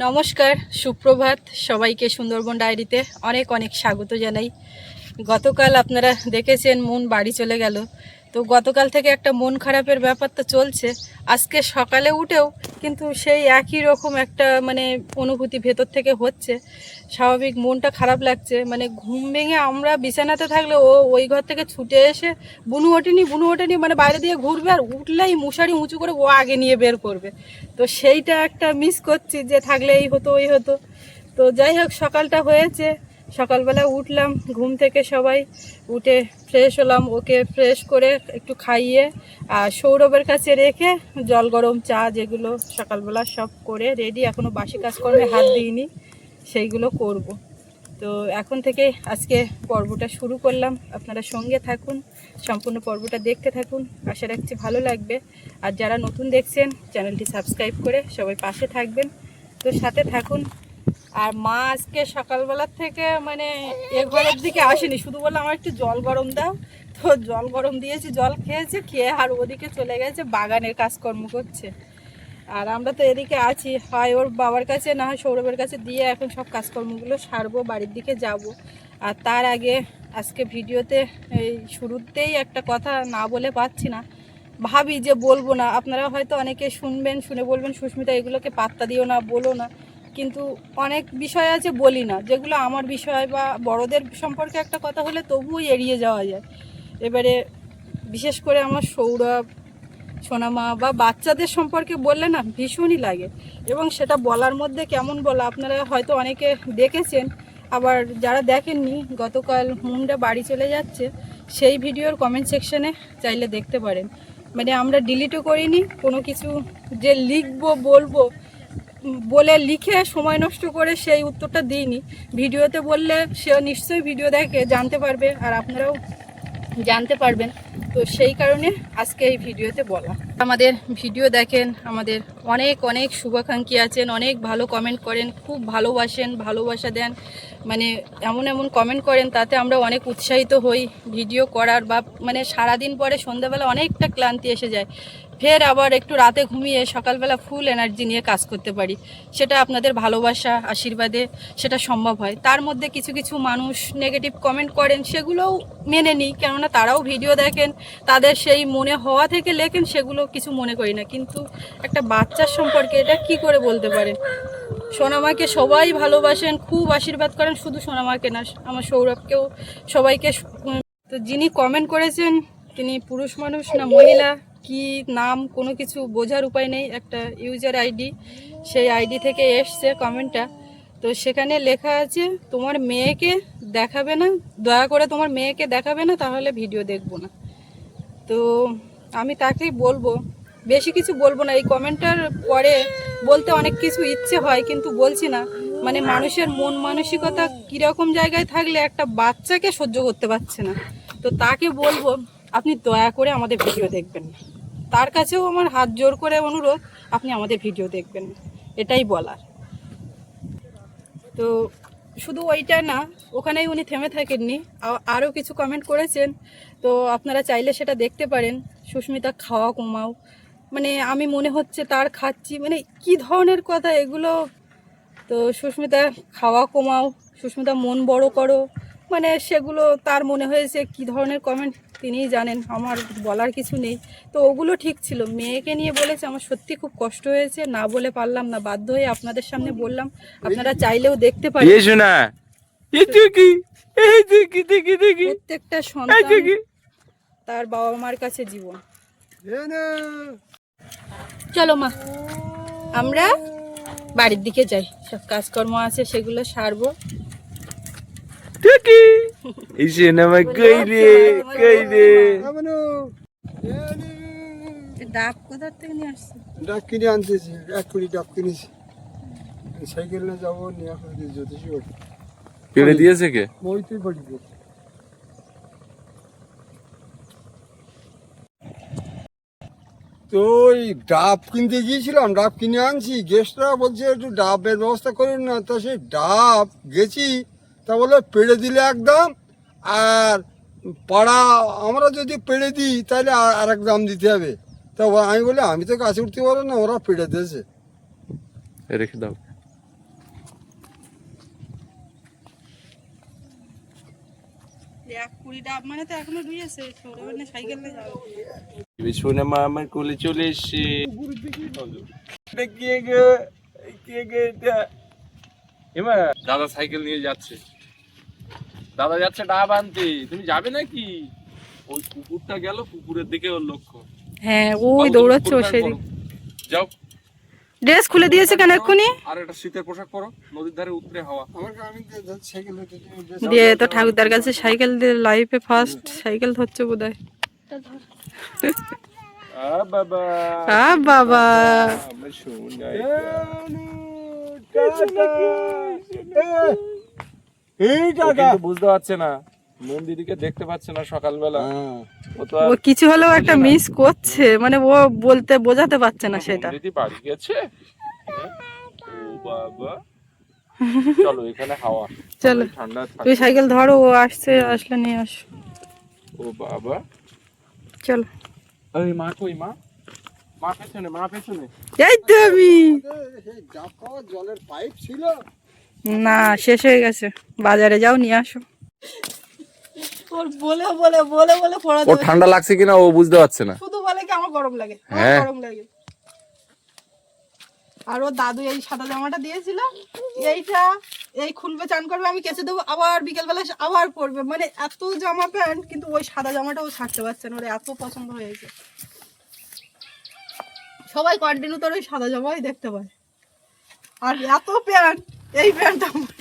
নমস্কার, সুপ্রভাত সবাইকে। সুন্দরবন ডায়েরিতে অনেক অনেক স্বাগত জানাই। গতকাল আপনারা দেখেছেন মন বাড়ি চলে গেল। তো গতকাল থেকে একটা মন খারাপের ব্যাপার তো চলছে। আজকে সকালে উঠেও কিন্তু সেই একই রকম একটা অনুভূতি ভেতর থেকে হচ্ছে। স্বাভাবিক মনটা খারাপ লাগছে। ঘুম ভেঙে আমরা বিছানাতে থাকলে ও ওই ঘর থেকে ছুটে এসে বুনু ওঠেনি বাইরে দিয়ে ঘুরবে, আর উঠলেই মশারি উঁচু করে ও আগে নিয়ে বের করবে। তো সেইটা একটা মিস করছি, যে থাকলে এই হতো ওই হতো। তো যাই হোক, সকালটা হয়েছে। সকালবেলা উঠলাম ঘুম থেকে, সবাই উঠে ফ্রেশ হলাম, ওকে ফ্রেশ করে একটু খাইয়ে আর সৌরভের কাছে রেখে জল গরম চা যেগুলো সকালবেলা সব করে রেডি। এখনও বাসি কাজকর্মে হাত দিইনি, সেইগুলো করব। তো এখন থেকে আজকে পর্বটা শুরু করলাম। আপনারা সঙ্গে থাকুন, সম্পূর্ণ পর্বটা দেখতে থাকুন, আশা রাখছি ভালো লাগবে। আর যারা নতুন দেখছেন চ্যানেলটি সাবস্ক্রাইব করে সবাই পাশে থাকবেন। তো সাথে থাকুন। আর মা আজকে সকালবেলার থেকে এ ঘরের দিকে আসেনি, শুধু বললো আমার একটু জল গরম দাও। তো জল গরম দিয়েছি, জল খেয়েছে, খেয়ে আর ওদিকে চলে গেছে, বাগানের কাজকর্ম করছে। আর আমরা তো এদিকে আছি, হয় ওর বাবার কাছে না হয় সৌরভের কাছে দিয়ে এখন সব কাজকর্মগুলো সারবো, বাড়ির দিকে যাব। আর তার আগে আজকে ভিডিওতে এই শুরুতেই একটা কথা না বলে পাচ্ছি না, ভাবি যে বলবো না। আপনারা হয়তো অনেকে শুনবেন, শুনে বলবেন সুস্মিতা এগুলোকে পাত্তা দিও না, বলো না। কিন্তু অনেক বিষয় আছে বলি না, যেগুলো আমার বিষয় বা বড়দের সম্পর্কে একটা কথা হলে তবুও এড়িয়ে যাওয়া যায়। এবারে বিশেষ করে আমার সৌরভ, সোনামা বা বাচ্চাদের সম্পর্কে বললে না ভীষণই লাগে। এবং সেটা বলার মধ্যে কেমন বলা, আপনারা হয়তো অনেকে দেখেছেন, আবার যারা দেখেননি, গতকাল মুন্ডা বাড়ি চলে যাচ্ছে, সেই ভিডিওর কমেন্ট সেকশনে চাইলে দেখতে পারেন। আমরা ডিলিটও করিনি কোনো কিছু, যে লিখবো বলবো বলে লিখে সময় নষ্ট করে সেই উত্তরটা দিইনি। ভিডিওতে বললে সে নিশ্চয়ই ভিডিও দেখে জানতে পারবে, আর আপনারাও জানতে পারবেন। তো সেই কারণে আজকে এই ভিডিওতে বলা। আমাদের ভিডিও দেখেন, আমাদের অনেক অনেক শুভাকাঙ্ক্ষী আছেন, অনেক ভালো কমেন্ট করেন, খুব ভালোবাসেন, ভালোবাসা দেন। এমন এমন কমেন্ট করেন, তাতে আমরা অনেক উৎসাহিত হই ভিডিও করার। বা সারাদিন পরে সন্ধ্যাবেলা অনেকটা ক্লান্তি এসে যায়, ফের আবার একটু রাতে ঘুমিয়ে সকালবেলা ফুল এনার্জি নিয়ে কাজ করতে পারি। সেটা আপনাদের ভালোবাসা আশীর্বাদে সেটা সম্ভব হয়। তার মধ্যে কিছু কিছু মানুষ নেগেটিভ কমেন্ট করেন, সেগুলোও মেনে নিই, কেননা তারাও ভিডিও দেখেন, তাদের সেই মনে হওয়া থেকে লেখেন, সেগুলো কিছু মনে করি না। কিন্তু একটা বাচ্চার সম্পর্কে এটা কি করে বলতে পারেন? সোনামাকে সবাই ভালোবাসেন, খুব আশীর্বাদ করেন, শুধু সোনামাকে না, আমার সৌরভকেও, সবাইকে। তো যিনি কমেন্ট করেছেন তিনি পুরুষ মানুষ না মহিলা, কি নাম কোনো কিছু বোঝার উপায় নেই। একটা ইউজার আইডি, সেই আইডি থেকে এসছে কমেন্টটা। তো সেখানে লেখা আছে, তোমার মেয়েকে দেখাবে না, দয়া করে তোমার মেয়েকে দেখাবে না, তাহলে ভিডিও দেখব না। তো আমি তাকেই বলবো, বেশি কিছু বলবো না। এই কমেন্টটার পরে বলতে অনেক কিছু ইচ্ছে হয়, কিন্তু বলছি না। মানুষের মন মানসিকতা কীরকম জায়গায় থাকলে একটা বাচ্চাকে সহ্য করতে পারছে না। তো তাকে বলবো, আপনি দয়া করে আমাদের ভিডিও দেখবেন না। তার কাছেও আমার হাত জোর করে অনুরোধ, আপনি আমাদের ভিডিও দেখবেন না, এটাই বলার। তো শুধু ওইটা না, ওখানেই উনি থেমে থাকেননি, আরও কিছু কমেন্ট করেছেন। তো আপনারা চাইলে সেটা দেখতে পারেন। সুস্মিতা খাওয়া কমাও, আমি মনে হচ্ছে তার খাচ্ছি, কি ধরনের কথা এগুলো। তো সুস্মিতা খাওয়া কমাও, সুস্মিতা মন বড় করো, সেগুলো তার মনে হয়েছে কি ধরনের কমেন্ট তিনিই জানেন, আমার বলার কিছু নেই। তো ওগুলো ঠিক ছিল, মেয়েকে নিয়ে বলেছে, আমার সত্যি খুব কষ্ট হয়েছে, না বলে পারলাম না, বাধ্য হয়ে আপনাদের সামনে বললাম। আপনারা চাইলেও দেখতে পারেন। প্রত্যেকটা সন্তান তার বাবা মার কাছে জীবন। চলো মা, আমরা বাড়ির দিকে যাই, সব কাজকর্ম আছে সেগুলো সারবো। ডাব কোথা থেকে নিয়ে আসছে? ডাব কিনে আনতেছি, 1 কোটি ডাব কিনেছি। সাইকেল নিয়ে যাবো, নিয়ে আসবো, জ্যোতিষ কেড়ে দিয়েছে কে? ওই তুই বাড়িতে। তো ওই ডাব কিনতে গিয়েছিলাম, ডাব কিনে আনছি, গেস্টরা বলছে একটু ডাবের ব্যবস্থা করুন না। তা সেই ডাব গেছি, তা বলে পেড়ে দিলে একদম, আর পাড়া আমরা যদি পেড়ে দিই তাহলে আর এক দাম দিতে হবে। তা আমি বলি, আমি তো গাছে উঠতে পারবো না, ওরা পেড়ে দিয়েছে। রেখে দাও। এক 20 ডাব মানে তো এখনো রুইয়েছে, ছোটবেলা সাইকেল নিয়ে যাবে। সোনা মা আমার কোলে চলে এসছে। এমা দাদা সাইকেল নিয়ে যাচ্ছে, দাদা যাচ্ছে ডাব আনতে। তুমি যাবে নাকি? ওই কুকুরটা গেল, কুকুরের দিকে ওর লক্ষ্য। হ্যাঁ ওই দৌড়াচ্ছে ও সেই যাও। ড্রেস খুলে দিয়েছে কেন এক্ষুনি? আর একটা শীতের পোশাক পরো, নদীর ধারে উতরে হাওয়া। দিয়ে তো ঠাকুরদার কাছে সাইকেল দিয়ে লাইফে ফার্স্ট সাইকেল ধরছে বোধহয়। বাবা বাবা আমার সোনা, ও কিন্তু বুঝতে পারছে না, মন দিদিকে দেখতে পাচ্ছে না সকালবেলা। ও তো ও কিছু হলেও একটা মিস করছে, মানে ও বলতে বোঝাতে পারছে না সেটা। দিদি বাড়ি গেছে। ও বাবা চলো, এখানে হাওয়া, চলো ঠান্ডা তুই সাইকেল ধরো, ও আসছে, আসলে নিয়ে আস। ও বাবা চলো। এই মা কই? মা, মা পেছনে, মা পেছনে। এই তো আমি। ডাব খাওয়ার জলের পাইপ ছিল না, শেষ হয়ে গেছে, বাজারে যাও নিয়ে আসো। ওর বলে বলে বলে বলে পড়া ও ঠান্ডা লাগছে কিনা ও বুঝতে পারছে না, শুধু বলে কি আমার গরম লাগে, আমার হ্যাঁ। গরম লাগে। আর ওর দাদু এই সাদা জামাটা দিয়েছিল, এইটা এই খুলবে, চান করবে, আমি কেচে দেবো, আবার বিকেলবেলা আবার পরবে। মানে এত জামা প্যান্ট, কিন্তু ওই সাদা জামাটাও ছাড়তে পারছে না, ওর এত পছন্দ হয়েছে। সবাই কন্টিনিউ তোর ওই সাদা জামাই দেখতে পায়। আর এত প্যান্ট, এই প্যান্ট আমার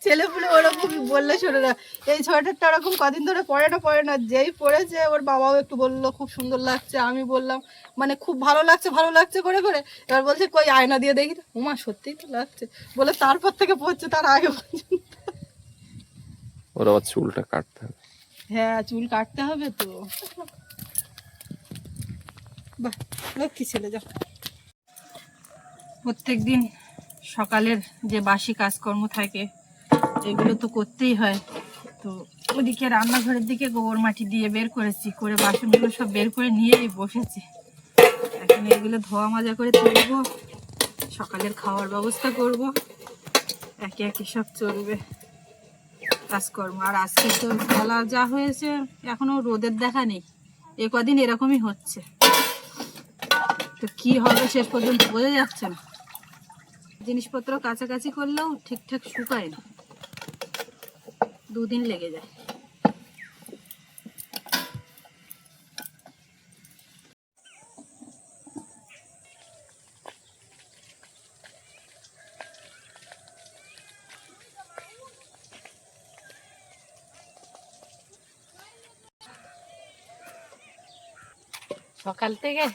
ছেলেপুলে ওরকম বললে শোনে না। এই সোয়েটারটা ওরকম কদিন ধরে পরে না, যেই পরেছে ওর বাবাও একটু বললো খুব সুন্দর লাগছে। আমি বললাম মানে খুব ভালো লাগছে করে করে। এবার বলছে কই আয়না দিয়ে দেখি, উমা সত্যিই তো লাগছে বলে, তারপর থেকে পড়ছে, তার আগে পর্যন্ত। ওর আবার চুলটা কাটতে হবে। হ্যাঁ চুল কাটতে হবে তো। বাহ লক্ষ্মী ছেলে, যা। প্রত্যেকদিন সকালের যে বাসি কাজকর্ম থাকে এগুলো তো করতেই হয়। তো ওদিকে রান্নাঘরের দিকে গোবর মাটি দিয়ে বের করেছি, করে বাসনগুলো সব বের করে নিয়েই বসেছি। এখন এগুলো ধোয়া মাজা করে তুলবো, সকালের খাওয়ার ব্যবস্থা করব, একে একে সব চলবে কাজকর্ম। আর আজকে তো বেলা যা হয়েছে, এখনো রোদের দেখা নেই, এ কদিন এরকমই হচ্ছে। তো কি হবে শেষ পর্যন্ত বোঝা যাচ্ছে না। জিনিসপত্র কাছাকাছি করলেও ঠিকঠাক শুকায় না, 2 দিন লেগে যায়। সকাল থেকে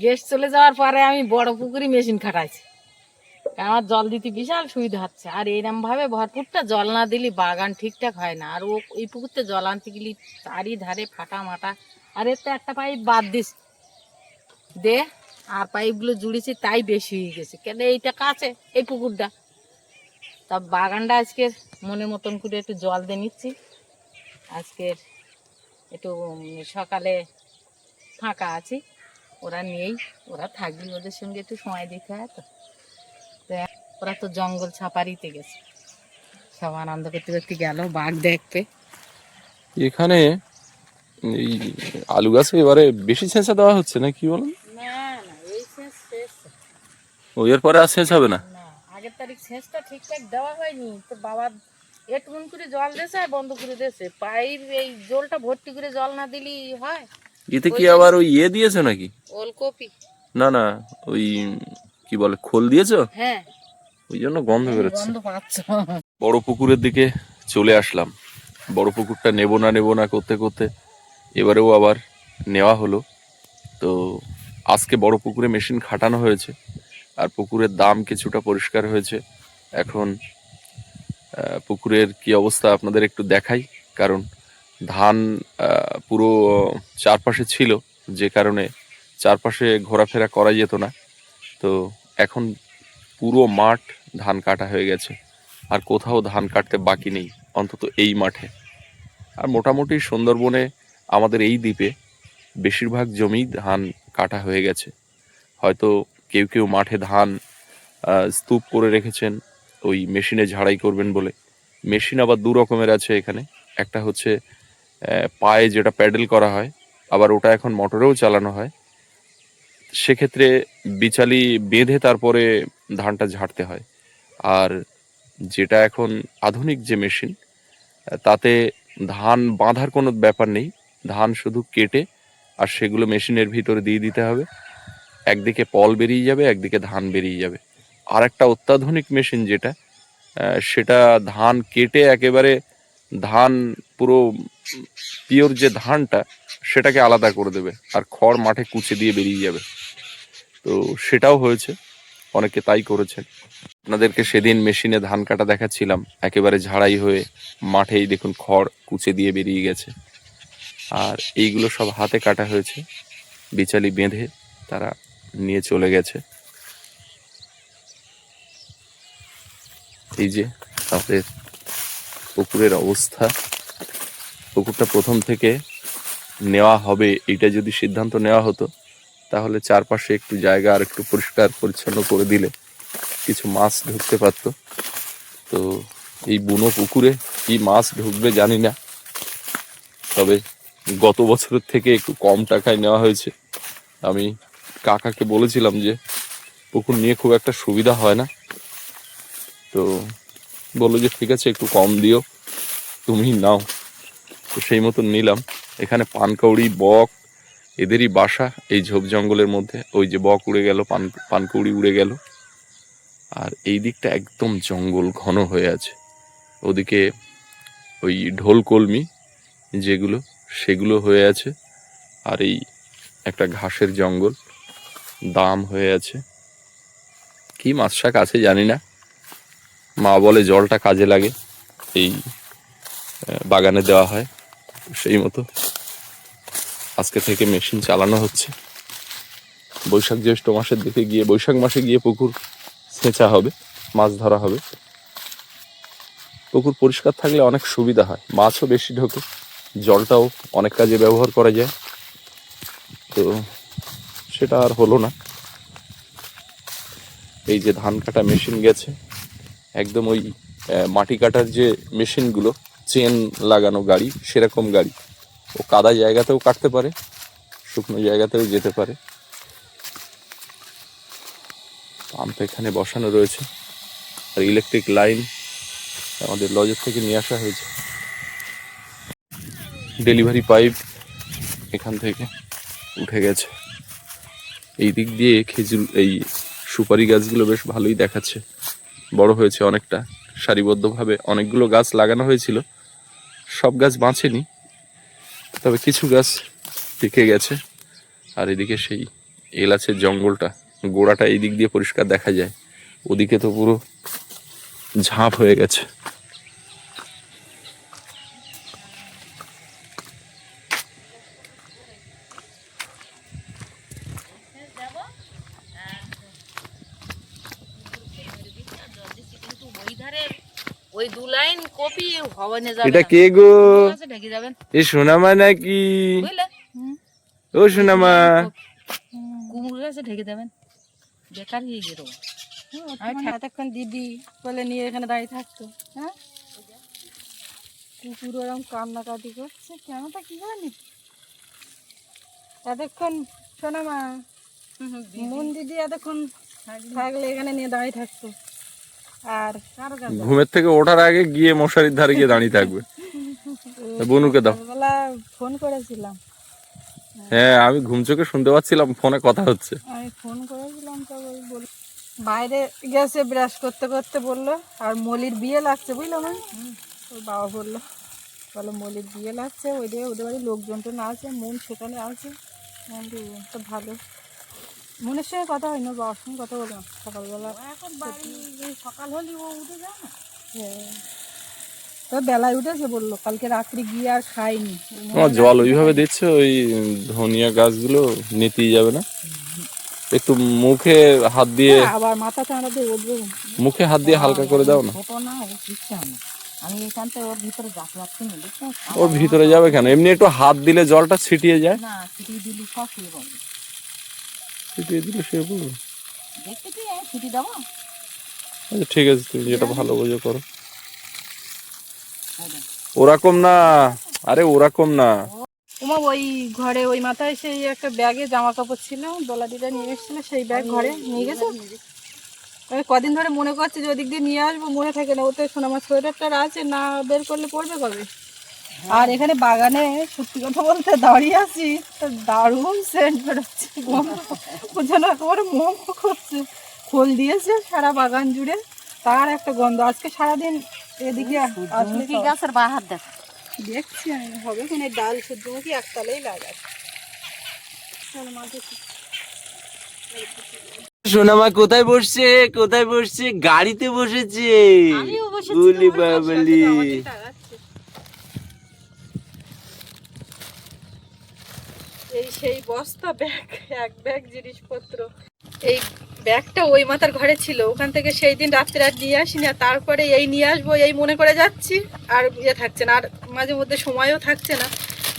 গেস্ট চলে যাওয়ার পরে আমি বড় পুকুরি মেশিন খাটাইছি, আমার জল দিতে বিশাল সুবিধা হচ্ছে। আর এরম ভাবে ভরপুরটা জল না দিলে বাগান ঠিকঠাক হয় না। আর ও এই পুকুরতে জল আনতে গেলে চারিধারে ফাটা মাটা। আর এর তো একটা পাইপ বাদ দিস দে, আর পাইপগুলো জুড়েছি তাই বেশি হয়ে গেছে। কেন এইটা কাছে এই পুকুরটা, তা বাগানটা আজকের মনের মতন করে একটু জল দিয়ে নিচ্ছি। আজকের একটু সকালে ফাঁকা আছি, ওরা নেই, ওরা থাকবি, ওদের সঙ্গে একটু সময় দিতে হয়। তো ওরা তো জঙ্গল ছাপারিতে গেছে, সব আনন্দ করতে করতে গেল বাঘ দেখতে। এখানে এই আলু গাছে এবারে বেশি ছেঁচা দেওয়া হচ্ছে না, কি বলেন? না না এই শেষ শেষ ও এর পরে আর ছেঁচ হবে না? না, আগের তারিখ শেষটা ঠিকঠাক দেওয়া হয়নি তো। বাবা একটু করে জল দিয়েছে আর বন্ধ করে দিয়েছে, পাইপ এই জলটা ভর্তি করে জল না দিলি হয়। এতে কি আবার ওই ইয়ে দিয়েছে নাকি? ওলকপি না না, ওই কি বলে খোল দিয়েছো? হ্যাঁ, ওই জন্য গন্ধ বেরোচ্ছে। গন্ধ পাচ্ছ। বড় পুকুরের দিকে চলে আসলাম। বড় পুকুরটা নেব না করতে করতে এবারেও আবার নেওয়া হলো। তো আজকে বড় পুকুরে মেশিন খাটানো হয়েছে, আর পুকুরের দাম কিছুটা পরিষ্কার হয়েছে। এখন পুকুরের কি অবস্থা আপনাদের একটু দেখাই, কারণ ধান পুরো চারপাশে ছিল, যে কারণে চারপাশে ঘোরাফেরা করা যেত না। তো এখন পুরো মাঠ ধান কাটা হয়ে গেছে, আর কোথাও ধান কাটতে বাকি নেই, অন্তত এই মাঠে। আর মোটামুটি সুন্দরবনে আমাদের এই দ্বীপে বেশিরভাগ জমি ধান কাটা হয়ে গেছে। হয়তো কেউ কেউ মাঠে ধান স্তূপ করে রেখেছেন ওই মেশিনে ঝাড়াই করবেন বলে। মেশিন আবার 2 রকমের আছে এখানে, একটা হচ্ছে পায়ে যেটা প্যাডেল করা হয়, আবার ওটা এখন মোটরেও চালানো হয়। সেক্ষেত্রে বিচালি বেঁধে তারপরে ধানটা ঝাড়তে হয়। আর যেটা এখন আধুনিক যে মেশিন, তাতে ধান বাঁধার কোনো ব্যাপার নেই, ধান শুধু কেটে আর সেগুলো মেশিনের ভিতরে দিয়ে দিতে হবে। একদিকে পল বেরিয়ে যাবে, একদিকে ধান বেরিয়ে যাবে। আর একটা অত্যাধুনিক মেশিন যেটা, সেটা ধান কেটে একেবারে ধান পুরো পিওর যে ধানটা সেটাকে আলাদা করে দেবে, আর খড় মাঠে কুচে দিয়ে বেরিয়ে যাবে। তো সেটাও হয়েছে, অনেকে তাই করেছেন। আপনাদেরকে সেদিন মেশিনে ধান কাটা দেখাচ্ছিলাম, একেবারে ঝাড়াই হয়ে মাঠেই দেখুন খড় কুচে দিয়ে বেরিয়ে গেছে। আর এইগুলো সব হাতে কাটা হয়েছে, বিচালি বেঁধে তারা নিয়ে চলে গেছে। এই যে তাদের পুকুরের অবস্থা, পুকুরটা প্রথম থেকে নেওয়া হবে এটা যদি সিদ্ধান্ত নেওয়া হতো, তাহলে চারপাশে একটু জায়গা আর একটু পরিষ্কার পরিচ্ছন্ন করে দিলে কিছু মাছ ঢুকতে পারতো। তো এই বুনো পুকুরে কি মাছ ঢুকবে জানি না, তবে গত বছরের থেকে একটু কম টাকায় নেওয়া হয়েছে। আমি কাকাকে বলেছিলাম যে পুকুর নিয়ে খুব একটা সুবিধা হয় না, তো বললো যে ঠিক আছে একটু কম দিও, তুমি নাও। তো সেই মতন নিলাম। এখানে পানকৌড়ি, বক, এদেরই বাসা এই ঝোপ জঙ্গলের মধ্যে। ওই যে বক উড়ে গেল, পানকৌড়ি উড়ে গেল। আর এই দিকটা একদম জঙ্গল ঘন হয়ে আছে। ওদিকে ওই ঢোল কলমি যেগুলো, সেগুলো হয়ে আছে। আর এই একটা ঘাসের জঙ্গল দাম হয়ে আছে। কি মাছ শাক আছে জানি না, মা বলে জলটা কাজে লাগে, এই বাগানে দেওয়া হয়। সেই মতো আজকে থেকে মেশিন চালানো হচ্ছে। বৈশাখ জ্যৈষ্ঠ মাসের দিকে গিয়ে, বৈশাখ মাসে গিয়ে পুকুর ছেঁচা হবে, মাছ ধরা হবে। পুকুর পরিষ্কার থাকলে অনেক সুবিধা হয়, মাছও বেশি ঢোকে, জলটাও অনেক কাজে ব্যবহার করা যায়। তো সেটা আর হলো না। এই যে ধান কাটা মেশিন গেছে, একদম ওই মাটি কাটার যে মেশিনগুলো, চেন লাগানো গাড়ি, সেরকম গাড়ি। ও কাদা জায়গাতেও কাটতে পারে, শুকনো জায়গাতেও যেতে পারে। পাম্প এখানে বসানো রয়েছে, আর ইলেকট্রিক লাইন আমাদের লজের থেকে নিয়ে আসা হয়েছে। ডেলিভারি পাইপ এখান থেকে উঠে গেছে। এই দিক দিয়ে খেজুর, এই সুপারি গাছগুলো বেশ ভালোই দেখাচ্ছে, বড় হয়েছে অনেকটা। সারিবদ্ধভাবে অনেকগুলো গাছ লাগানো হয়েছিল, সব গাছ বাঁচেনি, তবে কিছু গাছ টিকে গেছে। আর এদিকে সেই এলাচের জঙ্গলটা, গোড়াটা এই দিক দিয়ে পরিষ্কার দেখা যায়, ওদিকে তো পুরো ঝাঁপ হয়ে গেছে। ওই দু লাইন কপি হওয়ানে যাবে এটা না। কে গো? আছে ঢেকে যাবেন এ সোনামা নাকি? বুঝলে? ও সোনামা, কুমড়ো গাছে ঢেকে দেবেন, বেকার হয়ে গেল। এতক্ষণ দিদি বলে নিয়ে এখানে দাঁড়িয়ে থাকতো। হ্যাঁ, কুকুর ওরকম কান্নাকাটি করছে, কেন তা কি জানি। এতক্ষণ শোনা মা, মন দিদি এতক্ষণ থাকলে এখানে নিয়ে দাঁড়িয়ে থাকতো। আর ঘুমের থেকে ওঠার আগে গিয়ে মশারির ধারে গিয়ে দাঁড়িয়ে থাকবে। বনুকে দাও। সকালবেলা ফোন করেছিলাম, হ্যাঁ, আমি ঘুম চোখে শুনতে পাচ্ছিলাম ফোনে কথা হচ্ছে। আমি ফোন করেছিলাম, তো ওই বল বাইরে গেছে ব্রাশ করতে করতে বললো, আর মলির বিয়ে লাগছে বুঝলো মা। ওর বাবা বললো, বলো মলির বিয়ে লাগছে, ওই দিয়ে ওদের বাড়ির লোকজন তো না আছে, মন সেখানে আছে। তো ভালো, মনের সঙ্গে কথা হয় না, বাবার সঙ্গে কথা বললাম সকালবেলা। এখন বাড়ি সকাল হলে ও উঠে যায় না। হ্যাঁ, তো বেলায় উঠেছে বললো, কালকে রাত্রি গিয়ে আর খাইনি। তোমার জল ওইভাবে দিচ্ছে, ওই ধনিয়া গাছগুলো নিতেই যাবে না? একটু মুখে হাত দিয়ে, আবার মাথা চাঁড়া দিয়ে উঠবো। মুখে হাত দিয়ে হালকা করে দাও না। ছোট না, ও শিখছে না। আমি এখান থেকে ওর ভিতরে যাতে পারছি না, দেখছো? ওর ভিতরে যাবে কেন? এমনি একটু হাত দিলে জলটা ছিটিয়ে যায়। না, ছুটি দিলি সব শুয়ে পড়বে। ছিটিয়ে দিলে শুয়ে পড়বে। দেখতে কি ছুটি দেবো? আচ্ছা ঠিক আছে, তুমি যেটা ভালো বোঝো করো। ওরকম না, আরে ওরকম না। তোমার ওই ঘরে ওই মাথায় সেই একটা ব্যাগে জামা কাপড় ছিল, দোলাদিটা নিয়ে এসেছিল, সেই ব্যাগ ঘরে নিয়ে গেছে। আমি কদিন ধরে মনে করছি যে ওদিক দিয়ে নিয়ে আসবো, মনে থাকে না। ওতে শোনো আমার সোয়েটারটা আছে, না বের করলে পড়বে কবে। আর এখানে বাগানে সত্যি কথা বলতে দাঁড়িয়ে আছি, তো দারুণ সেন্ট বেরোচ্ছে, যেন একেবারে মোম করছে। খোল দিয়েছে সারা বাগান জুড়ে, তার একটা গন্ধ। আজকে সারাদিন এদিকে আসলে কি গাছের বাহার দেখ। দেখছি আমি হবে কিনা। ডাল সূর্যমুখী একতলেই লাগায়। সোনামা কোথায় বসছে, কোথায় বসছে? গাড়িতে বসেছে। আমিও বসেছি, বলি তোমার পাশে বাবলি। আছে, আমাকে তাড়াচ্ছে। এই সেই বস্তা ব্যাগ, এক ব্যাগ জিনিসপত্র। এই ব্যাগটা ওই মাথার ঘরে ছিল, ওখান থেকে সেই দিন রাত্রে আর নিয়ে আসিনি। আর তারপরে এই নিয়ে আসবো এই মনে করে যাচ্ছি, আর ইয়ে থাকছে না, আর মাঝে মধ্যে সময়ও থাকছে না।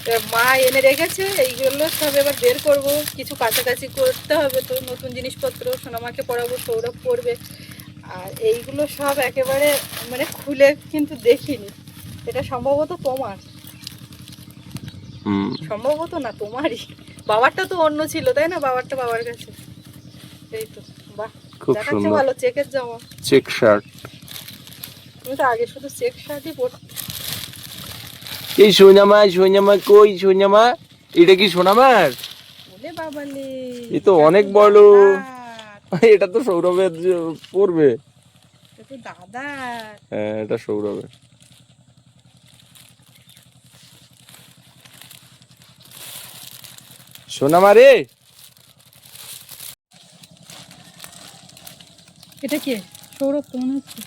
এবার মা এনে রেখেছে, এইগুলো সব এবার বের করব, কিছু কাছাকাছি করতে হবে। তো নতুন জিনিসপত্র সোনামাকে পরাবো, সৌরভ পরবে। আর এইগুলো সব একেবারে মানে খুলে কিন্তু দেখিনি। এটা সম্ভবত তোমার, সম্ভবত না তোমারই। বাবারটা তো অন্য ছিল তাই না? বাবারটা বাবার কাছে। এই তো, বাহ, খুব দেখাচ্ছে সুন্দর। ভালো। চেকের জামা, চেক শার্ট। তুমি তো আগে শুধু চেক শার্টই পরতে। এই সোনামা, সোনামা কই? সোনামা, এটা কি সোনামার? বলে বাবালে, এ তো অনেক বড়। এটা তো সৌরভের পড়বে। এটা তো দাদা। হ্যাঁ, এটা সৌরভের। সোনামা রে, এটা কে? সৌরভ তো মনে হচ্ছে।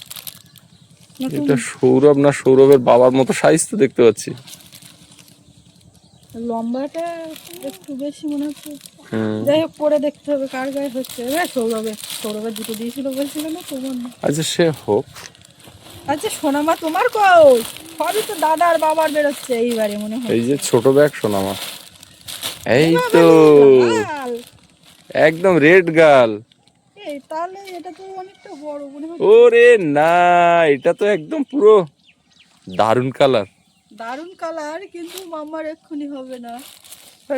নতুন এটা সৌরভ না, সৌরভের বাবার মতো সাইজ তো দেখতে পাচ্ছি। লম্বাটা একটু বেশি মনে হচ্ছে। হুম। যাই হোক, পরে দেখতে হবে কার গায়ে হচ্ছে। এবার সৌরভের দুটো দিয়েছিল বলছিল না, তোমার না। আচ্ছা সে হোক। আচ্ছা সোনামা, তোমার কই? সবই তো দাদা আর বাবার বেরোচ্ছে এইবারে মনে হয়। এই যে ছোট ব্যাগ সোনামা, এই তো লাল। একদম রেড গার্ল। এই তাহলে এটা তো অনেকটা বড় মনে হয়। ওরে না, এটা তো একদম পুরো দারুন কালার। দারুণ কালার, কিন্তু মাম্মার এক্ষুনি হবে না।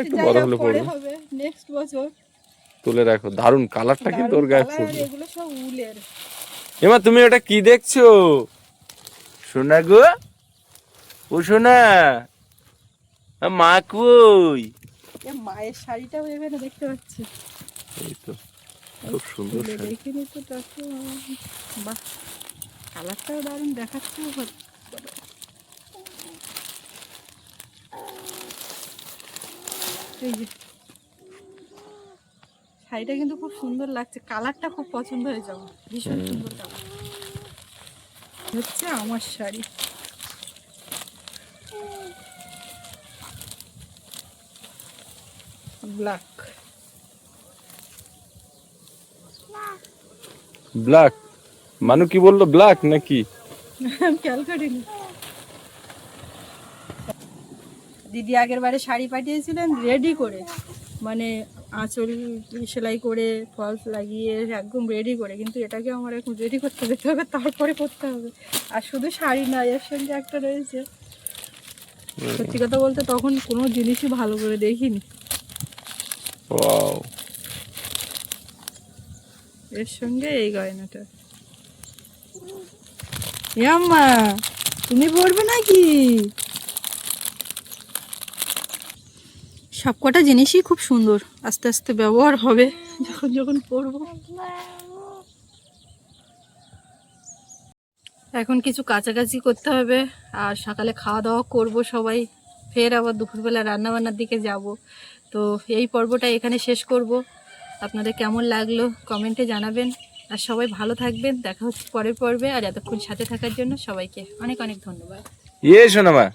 একটু যাই বড় হোক, হলে পরে পড়বে। হবে নেক্সট বছর। তুলে রাখো, দারুন কালারটা কিন্তু ওর দারুণ গায়ে কালার, আর ফুটবে। এগুলো সব উলের। এমা তুমি ওটা কি দেখছো? সোনা গো, ও সোনা, মা কই? এ মায়ের শাড়িটাও এখানে দেখতে পাচ্ছি। এই তো খুব সুন্দর খুলে শাড়ি। দেখিনি তো দেখো। বাহ, কালারটাও দারুণ দেখাচ্ছে। এই যে শাড়িটা কিন্তু খুব সুন্দর লাগছে, কালারটা খুব পছন্দ হয়েছে আমার, ভীষণ সুন্দর কালার। হচ্ছে আমার শাড়ি। ব্ল্যাক। ব্ল্যাক? মানু কি বললো, ব্ল্যাক নাকি? খেয়াল করিনি। দিদি আগের বারে শাড়ি পাঠিয়েছিলেন রেডি করে, মানে আঁচল সেলাই করে, ফলস লাগিয়ে একদম রেডি করে। কিন্তু এটাকে আমার এখন রেডি করতে যেতে হবে, তারপরে করতে হবে। আর শুধু শাড়ি না, এর সঙ্গে একটা রয়েছে। সত্যি কথা বলতে তখন কোনো জিনিসই ভালো করে দেখিনি। ওয়াও, এর সঙ্গে এই গয়নাটা। আম্মা, তুমি পরবে নাকি? সবকটা জিনিসই খুব সুন্দর, আস্তে আস্তে ব্যবহার হবে যখন যখন পরবো। এখন কিছু কাছাকাছি করতে হবে, আর সকালে খাওয়া দাওয়া করব সবাই, ফের আবার দুপুরবেলা রান্নাবান্নার দিকে যাব। তো এই পর্বটা এখানে শেষ করব। আপনাদের কেমন লাগলো কমেন্টে জানাবেন, আর সবাই ভালো থাকবেন। দেখা হচ্ছে পরের পর্বে, আর এতক্ষণ সাথে থাকার জন্য সবাইকে অনেক অনেক ধন্যবাদ। ইয়ে সোনামা।